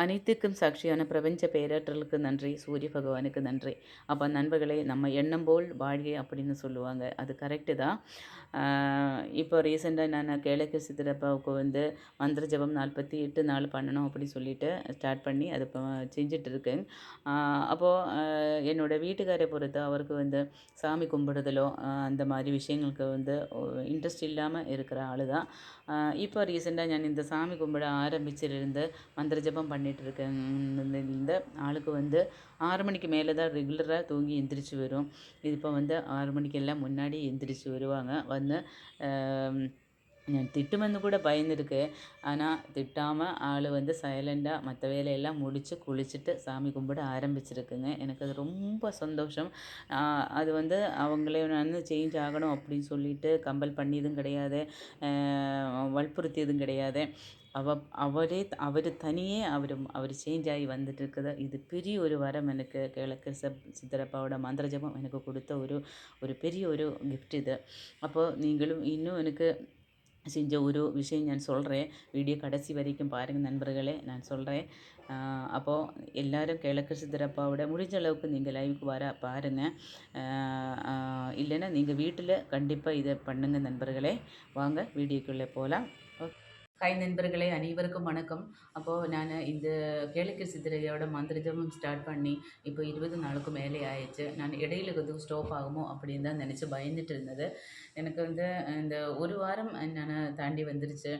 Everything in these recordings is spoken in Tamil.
அனைத்துக்கும் சாட்சியான பிரபஞ்ச பேராற்றலுக்கு நன்றி. சூரிய பகவானுக்கு நன்றி. அப்போ நண்பர்களே, நம்ம எண்ணம் போல் வாழ்க அப்படின்னு சொல்லுவாங்க. அது கரெக்டு தான். இப்போ ரீசெண்டாக நான் கேளக்கு சித்தரப்பாவுக்கு வந்து மந்திர ஜபம் 48 நாள் பண்ணணும் அப்படின்னு சொல்லிட்டு ஸ்டார்ட் பண்ணி அதை இப்போ செஞ்சுட்டு இருக்கேன். அப்போது என்னோடய வீட்டுக்காரை பொறுத்து அவருக்கு வந்து சாமி கும்பிடுதலோ அந்த மாதிரி விஷயங்களுக்கு வந்து இன்ட்ரெஸ்ட் இல்லாமல் இருக்கிற ஆள் தான். இப்போ ரீசெண்டாக நான் இந்த சாமி கும்பிட ஆரம்பிச்சிருந்து மந்திர ஜபம் பண்ணிகிட்ருக்கேன். இந்த ஆளுக்கு வந்து 6 மணிக்கு மேலே தான் ரெகுலராக தூங்கி எந்திரிச்சு வரும். இது இப்போ வந்து 6 மணிக்கெல்லாம் முன்னாடி எந்திரிச்சு வருவாங்க. வந்து நான் திட்டுமென்னு கூட பயந்துருக்கு. ஆனால் திட்டாமல் ஆள் வந்து சைலண்டாக மற்ற வேலையெல்லாம் முடித்து குளிச்சுட்டு சாமி கும்பிட ஆரம்பிச்சிருக்குங்க. எனக்கு அது ரொம்ப சந்தோஷம். அது வந்து அவங்களே வந்து சேஞ்ச் ஆகணும் அப்படின்னு சொல்லிட்டு கம்பல் பண்ணியதும் கிடையாது, வற்புறுத்தியதும் கிடையாது. அவர் தனியே அவர் சேஞ்ச் ஆகி வந்துட்டுருக்குது. இது பெரிய ஒரு வரம் எனக்கு. கிழக்கு சித்தரப்பாவோட மந்திர ஜபம் எனக்கு கொடுத்த ஒரு பெரிய ஒரு கிஃப்ட் இது. அப்போது நீங்களும் இன்னும் எனக்கு செஞ்ச ஒரு விஷயம் நான் சொல்கிறேன். வீடியோ கடைசி வரைக்கும் பாருங்கள் நண்பர்களே, நான் சொல்கிறேன். அப்போது எல்லோரும் கிழக்கு சித்தரப்பாவோட முடிஞ்ச அளவுக்கு நீங்கள் லைவுக்கு வர பாருங்கள். இல்லைன்னா நீங்கள் வீட்டில் கண்டிப்பாக இதை பண்ணுங்கள் நண்பர்களே. வாங்க வீடியோக்குள்ளே போகலாம். ஹாய் நண்பர்களே, அனைவருக்கும் வணக்கம். அப்போது நான் இந்த கேளிக்கை சித்திரையோட மந்திர ஜபம் ஸ்டார்ட் பண்ணி இப்போ 20 நாளுக்கு மேலே ஆயிடுச்சு. நான் இடையில கொஞ்சம் ஸ்டாப் ஆகுமோ அப்படின்னு தான் நினச்சி பயந்துட்டு இருந்தது. எனக்கு வந்து இந்த ஒரு வாரம் நான் தாண்டி வந்துருச்சு.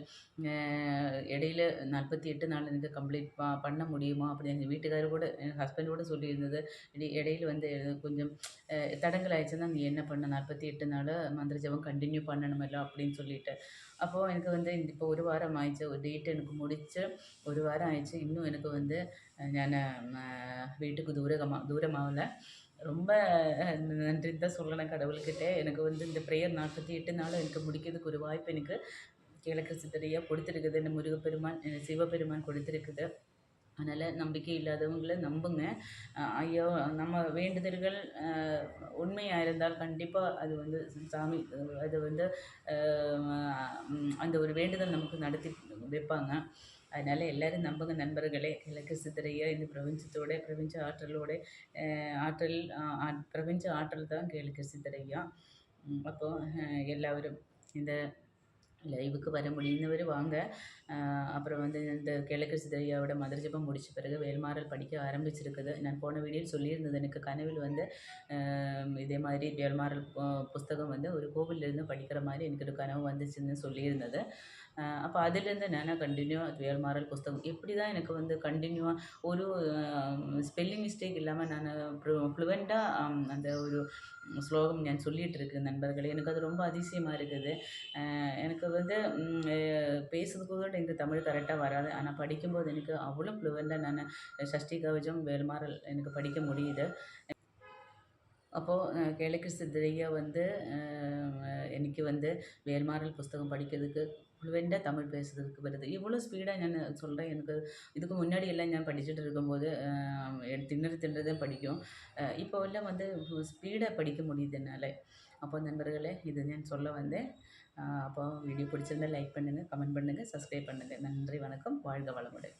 இடையில 48 நாள் எனக்கு கம்ப்ளீட் பண்ண முடியுமா அப்படின்னு எங்கள் வீட்டுக்காரர் கூட என் ஹஸ்பண்ட் கூட சொல்லியிருந்தது. இடையில வந்து கொஞ்சம் தடங்கல் ஆயிடுச்சுன்னா நீ என்ன பண்ண 48 நாள் மந்திர ஜபம் கண்டினியூ பண்ணணுமല്ലോ அப்படின்னு சொல்லிட்டு. அப்போது எனக்கு வந்து இப்போ ஒரு வாரம் ஆயிடுச்சு. ஒரு டேட் எனக்கு முடிச்சு ஒரு வாரம் ஆயிடுச்சு. இன்னும் எனக்கு வந்து நான் வீட்டுக்கு தூரமாகல. ரொம்ப நன்றி தான் சொல்லணும் கடவுள்கிட்ட. எனக்கு வந்து இந்த ப்ரேயர் 48 நாள் எனக்கு முடிக்கிறதுக்கு ஒரு வாய்ப்பு எனக்கு கிழக்கு சித்தரையா கொடுத்துருக்குது. இந்த முருகப்பெருமான் சிவபெருமான் கொடுத்துருக்குது. அதனால் நம்பிக்கை இல்லாதவங்கள நம்புங்க. ஐயோ, நம்ம வேண்டுதல்கள் உண்மையாக இருந்தால் கண்டிப்பாக அது வந்து சாமி அது வந்து அந்த ஒரு வேண்டுதல் நமக்கு நடத்தி வைப்பாங்க. அதனால் எல்லோரும் நம்புங்க நண்பர்களே. கிழக்கு சித்தரையா இந்த பிரபஞ்சத்தோட பிரபஞ்ச ஆற்றலோட பிரபஞ்ச ஆற்றல் தான் கிழக்கு சித்தரையா. அப்போது எல்லோரும் இந்த லைவுக்கு வர முடியுന്നവർ வாங்க. அப்புறம் வந்து இந்த கிழக்கு சித்தரையாவோட மந்திர ஜபம் முடித்த பிறகு வேல்மாறல் படிக்க ஆரம்பிச்சிருக்குது. நான் போன வீடியோவில் சொல்லியிருந்தது, எனக்கு கனவில் வந்து இதே மாதிரி வேல்மாறல் புஸ்தகம் வந்து ஒரு கோவிலிருந்து படிக்கிற மாதிரி எனக்கு ஒரு கனவு வந்துச்சுன்னு சொல்லியிருந்தது. அப்போ அதிலேருந்து நான் கண்டினியூவாக வேல்மாறல் புஸ்தகம் எப்படி தான் எனக்கு வந்து கண்டினியூவாக ஒரு ஸ்பெல்லிங் மிஸ்டேக் இல்லாமல் நான் ஃப்ளூவெண்ட்டாக அந்த ஒரு ஸ்லோகம் நான் சொல்லிகிட்டு இருக்கேன் நண்பர்களே. எனக்கு அது ரொம்ப அதிசயமாக இருக்குது. எனக்கு வந்து பேசுறதுக்கு கூட எனக்கு தமிழ் கரெக்டாக வராது. ஆனால் படிக்கும்போது எனக்கு அவ்வளோ ஃப்ளூவெண்ட்டாக நான் சஷ்டி கவசம் வேல்மாறல் எனக்கு படிக்க முடியுது. அப்போது கிழக்கு சித்தரையா வந்து எனக்கு வந்து வேல்மாறல் புஸ்தகம் படிக்கிறதுக்கு ஃப்ளூவெண்ட்டாக தமிழ் பேசுறதுக்கு வருது. இவ்வளோ ஸ்பீடாக நான் சொல்கிறேன். எனக்கு இதுக்கு முன்னாடி எல்லாம் நான் படிச்சுட்டு இருக்கும்போது திணறி தான் படிக்கும். இப்போ எல்லாம் வந்து ஸ்பீடாக படிக்க முடியுது என்னால். அப்போ நண்பர்களே, இது நான் சொல்ல வந்தேன். அப்போ வீடியோ பிடிச்சிருந்தால் லைக் பண்ணுங்கள், கமெண்ட் பண்ணுங்கள், சப்ஸ்கிரைப் பண்ணுங்கள். நன்றி, வணக்கம், வாழ்க வளமுடன்.